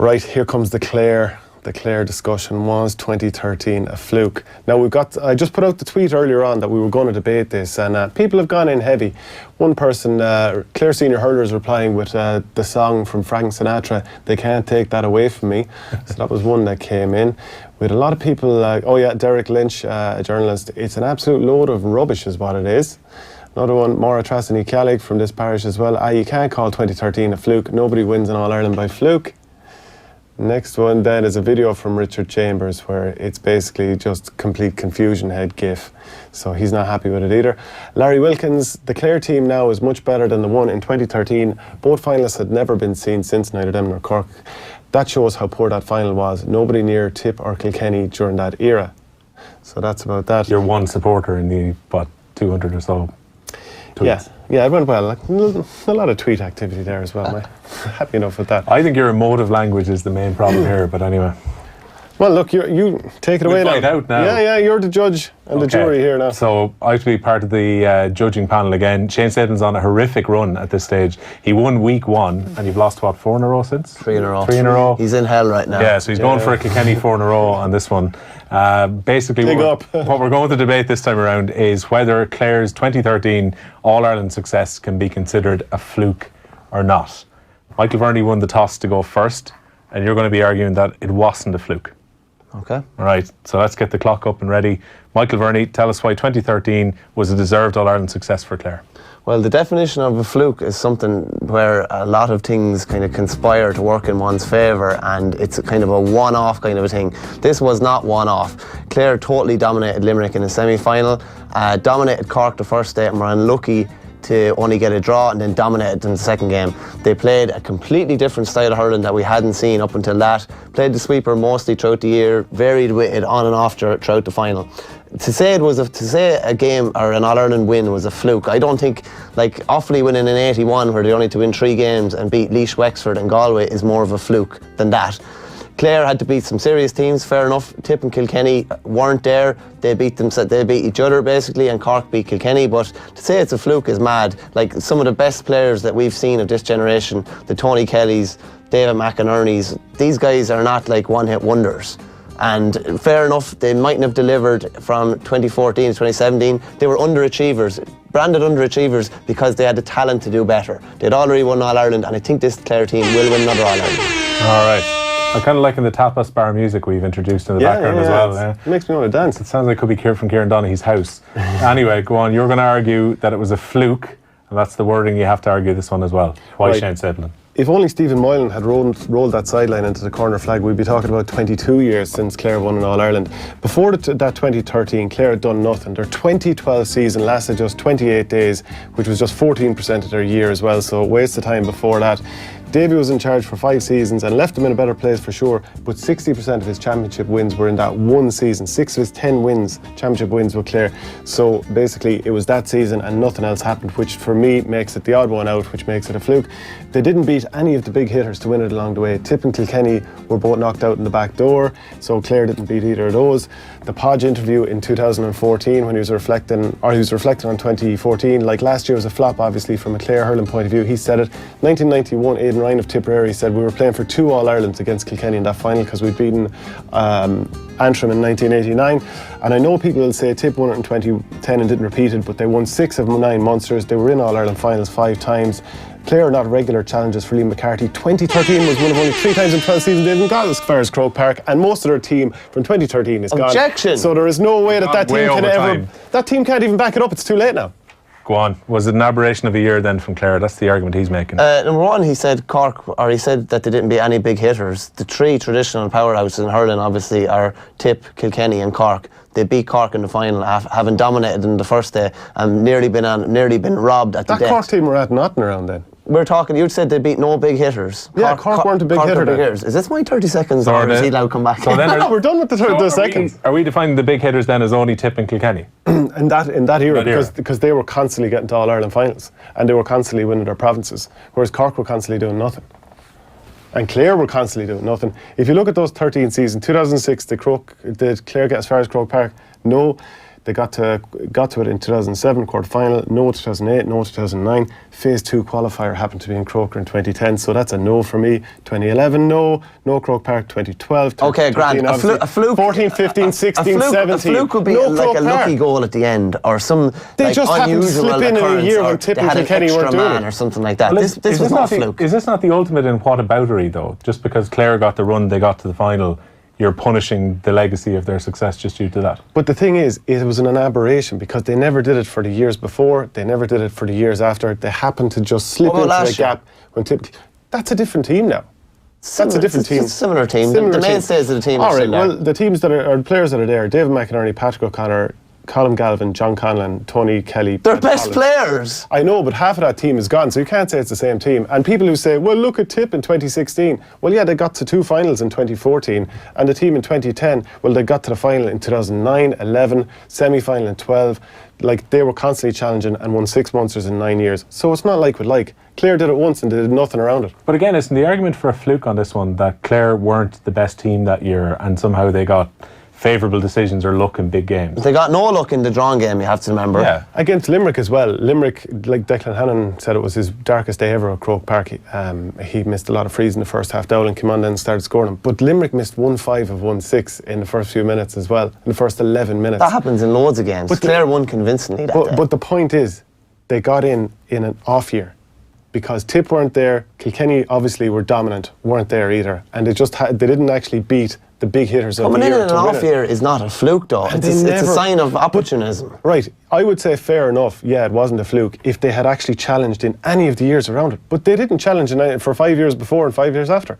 Right, here comes the Clare discussion. Was 2013 a fluke? Now I just put out the tweet earlier on that we were going to debate this, and people have gone in heavy. One person, Clare senior hurlers, replying with the song from Frank Sinatra, "They Can't Take That Away From Me." So that was one that came in. We had a lot of people like, oh yeah, Derek Lynch, a journalist, "It's an absolute load of rubbish is what it is." Another one, Maura Trassany Callig from this parish as well. You can't call 2013 a fluke. Nobody wins in All-Ireland by fluke. Next one then is a video from Richard Chambers where it's basically just complete confusion head gif. So he's not happy with it either. Larry Wilkins, the Clare team now is much better than the one in 2013. Both finalists had never been seen since neither them nor Cork. That shows how poor that final was. Nobody near Tip or Kilkenny during that era. So that's about that. You're one supporter in the, 200 or so tweets. Yeah, it went well. Like, a lot of tweet activity there as well, mate. Happy enough with that. I think your emotive language is the main problem here, but anyway. Well, look, you take it away now. We'll find out now. Yeah, you're the judge and the jury here now. So I have to be part of the judging panel again. Shane Stapleton's on a horrific run at this stage. He won week 1, and you've lost, 4 in a row since? 3 in a row. 3 in a row. He's in hell right now. Yeah, so he's going for a Kilkenny 4 in a row on this one. Basically, what we're going to debate this time around is whether Clare's 2013 All-Ireland success can be considered a fluke or not. Michael Verney won the toss to go first, and you're going to be arguing that it wasn't a fluke. Okay. All right, so let's get the clock up and ready. Michael Verney, tell us why 2013 was a deserved All-Ireland success for Clare. Well, the definition of a fluke is something where a lot of things kind of conspire to work in one's favour, and it's a kind of a one-off kind of a thing. This was not one-off. Clare totally dominated Limerick in the semi-final, dominated Cork the first day, and were unlucky to only get a draw and then dominated in the second game. They played a completely different style of hurling that we hadn't seen up until that. Played the sweeper mostly throughout the year, varied with it on and off throughout the final. To say a game or an All-Ireland win was a fluke, I don't think, like Offaly winning in 81 where they only had to win 3 games and beat Laois, Wexford and Galway is more of a fluke than that. Clare had to beat some serious teams, fair enough. Tip and Kilkenny weren't there. They beat each other basically, and Cork beat Kilkenny. But to say it's a fluke is mad. Like some of the best players that we've seen of this generation, the Tony Kellys, David McInerney's, these guys are not like one-hit wonders. And fair enough, they mightn't have delivered from 2014 to 2017. They were underachievers, branded underachievers because they had the talent to do better. They'd already won All-Ireland, and I think this Clare team will win another All-Ireland. All right. I'm kind of liking the tapas bar music we've introduced in the background as well. It makes me want to dance. It sounds like it could be from Kieran Donaghy's house. Anyway, go on. You're going to argue that it was a fluke, and that's the wording you have to argue this one as well. Why right. Shane Stapleton? If only Stephen Moylan had rolled that sideline into the corner flag, we'd be talking about 22 years since Clare won in All-Ireland. Before that 2013, Clare had done nothing. Their 2012 season lasted just 28 days, which was just 14% of their year as well, so waste of time before that. Davy was in charge for 5 seasons and left them in a better place for sure, but 60% of his championship wins were in that one season. 6 of his 10 championship wins with Clare. So basically it was that season and nothing else happened, which for me makes it the odd one out, which makes it a fluke. They didn't beat any of the big hitters to win it along the way. Tip and Kilkenny were both knocked out in the back door, so Clare didn't beat either of those. The Podge interview in 2014 when he was reflecting on 2014, like last year was a flop obviously from a Clare hurling point of view, he said it. 1991, Aidan Ryan of Tipperary said we were playing for 2 All-Irelands against Kilkenny in that final because we'd beaten Antrim in 1989, and I know people will say Tip won it in 2010 and didn't repeat it, but they won 6 of 9 Munsters. They were in All-Ireland finals 5 times. Clare are not regular challengers for Liam McCarthy. 2013 was one of only 3 times in 12 seasons they haven't got as far as Croke Park, and most of their team from 2013 is Objection. Gone. So there is no way that team can ever. That team can't even back it up. It's too late now. Go on. Was it an aberration of a year then from Clare? That's the argument he's making. Number one, he said he said that they didn't beat any big hitters. The 3 traditional powerhouses in hurling obviously are Tip, Kilkenny and Cork. They beat Cork in the final, having dominated in the first day and nearly been robbed at the death. That Cork team were at nothing around then. We're talking, you said they beat no big hitters. Yeah, Cork weren't a big hitter then. Is this my 30 seconds or is he allowed to come back? So then no, we're done with the 30 seconds. Are we defining the big hitters then as only Tip and Kilkenny? in that era, because they were constantly getting to All-Ireland finals and they were constantly winning their provinces, whereas Cork were constantly doing nothing. And Clare were constantly doing nothing. If you look at those 13 seasons, 2006, did Clare get as far as Croke Park? No. They got to it in 2007 quarter-final, no 2008, no 2009. Phase 2 qualifier happened to be in Croker in 2010, so that's a no for me. 2011, no Croke Park. 2012, okay, grand. A fluke. 14, 15, 16, 17. A fluke would be like a lucky goal at the end, or some they like just happened to slip in a year when Tip and Kilkenny weren't doing it, or something like that. Well, this was not a fluke. Is this not the ultimate in whataboutery, though? Just because Clare got the run, they got to the final, you're punishing the legacy of their success just due to that. But the thing is, it was an aberration because they never did it for the years before, they never did it for the years after. They happened to just slip into the gap when Tip. That's a different team now. That's a different team. It's a similar team. The mainstays of the team. All right. Well, the teams that are players that are there: David McInerney, Patrick O'Connor, Colin Galvin, John Conlon, Tony Kelly. They're best players. I know, but half of that team is gone, so you can't say it's the same team. And people who say, well, look at Tip in 2016. Well, yeah, they got to 2 finals in 2014. And the team in 2010, well, they got to the final in 2009, 11, semi-final in 12. Like, they were constantly challenging and won 6 Munsters in 9 years. So it's not like with like. Clare did it once and they did nothing around it. But again, isn't the argument for a fluke on this one that Clare weren't the best team that year and somehow they got favourable decisions or luck in big games? They got no luck in the drawn game, you have to remember. Yeah, against Limerick as well. Limerick, like Declan Hannon said, it was his darkest day ever at Croke Park. He missed a lot of frees in the first half. Dowling came on then and started scoring them. But Limerick missed 1-5 of 1-6 in the first few minutes as well, in the first 11 minutes. That happens in loads of games. But Clare won convincingly that day. But the point is, they got in an off year. Because Tip weren't there, Kilkenny obviously were dominant, weren't there either. And they didn't actually beat the big hitters of the year. Coming in an off year is not a fluke, though. It's a sign of opportunism. Right. I would say fair enough, yeah, it wasn't a fluke if they had actually challenged in any of the years around it. But they didn't challenge for 5 years before and 5 years after.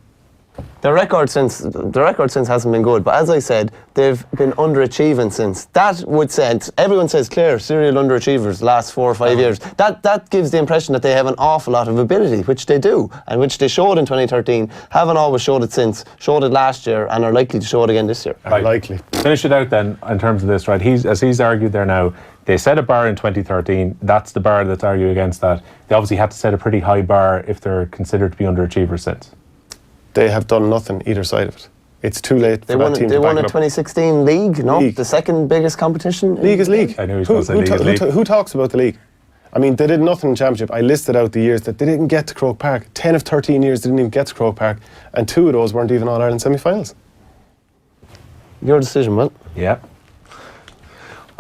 The record since hasn't been good, but as I said, they've been underachieving since. That would say, everyone says Clare, serial underachievers the last 4 or 5 years. That gives the impression that they have an awful lot of ability, which they do, and which they showed in 2013, haven't always showed it since, showed it last year, and are likely to show it again this year. Right. Likely. Finish it out then, in terms of this, right? As he's argued there now, they set a bar in 2013, that's the bar that's argued against that. They obviously had to set a pretty high bar if they're considered to be underachievers since. They have done nothing either side of it. It's too late for that team to back it up. They won a 2016 league, no? League. The second biggest competition? League is league. I knew he was going to say league is league. Who talks about the league? I mean, they did nothing in Championship. I listed out the years that they didn't get to Croke Park. 10 of 13 years they didn't even get to Croke Park. And 2 of those weren't even All-Ireland semi-finals. Your decision, Will. Yeah.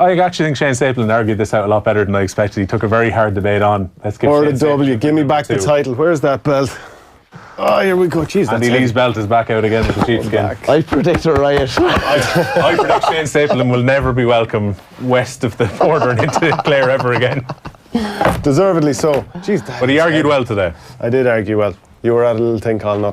I actually think Shane Stapleton argued this out a lot better than I expected. He took a very hard debate on. Let's give Or the W. Give me back the title. Where's that belt? Oh, here we go. Jeez, Andy Lee's belt is back out again with the sheepskin. I predict a riot. I predict Shane Stapleton will never be welcome west of the border and into Clare ever again. Deservedly so. Jeez, but he argued well today. I did argue well. You were at a little thing called nothing.